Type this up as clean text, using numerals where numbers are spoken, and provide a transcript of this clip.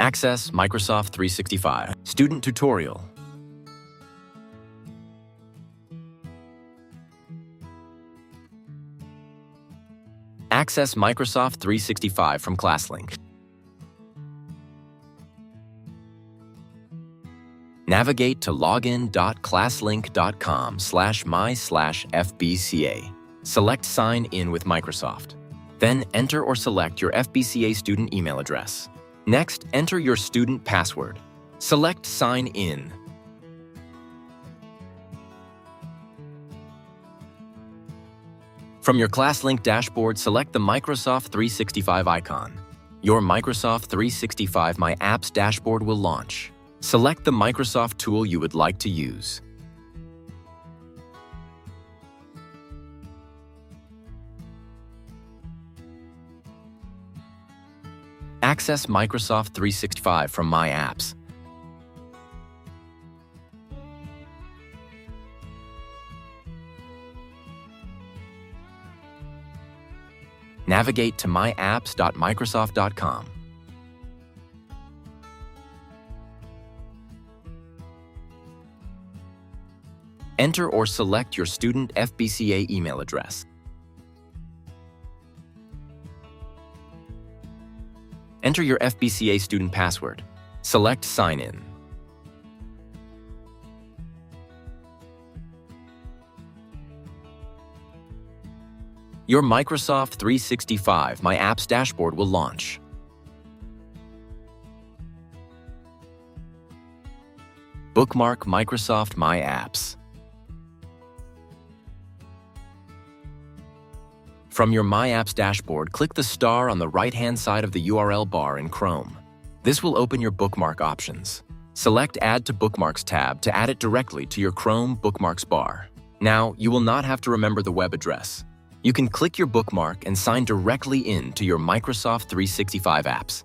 Access Microsoft 365. Student Tutorial. Access Microsoft 365 from ClassLink. Navigate to login.classlink.com/my/FBCA. Select Sign In with Microsoft. Then enter or select your FBCA student email address. Next, enter your student password. Select Sign In. From your ClassLink dashboard, select the Microsoft 365 icon. Your Microsoft 365 My Apps dashboard will launch. Select the Microsoft tool you would like to use. Access Microsoft 365 from My Apps. Navigate to myapps.microsoft.com. Enter or select your student FBCA email address. Enter your FBCA student password. Select Sign In. Your Microsoft 365 My Apps dashboard will launch. Bookmark Microsoft My Apps. From your My Apps dashboard, click the star on the right-hand side of the URL bar in Chrome. This will open your bookmark options. Select Add to Bookmarks tab to add it directly to your Chrome bookmarks bar. Now, you will not have to remember the web address. You can click your bookmark and sign directly in to your Microsoft 365 apps.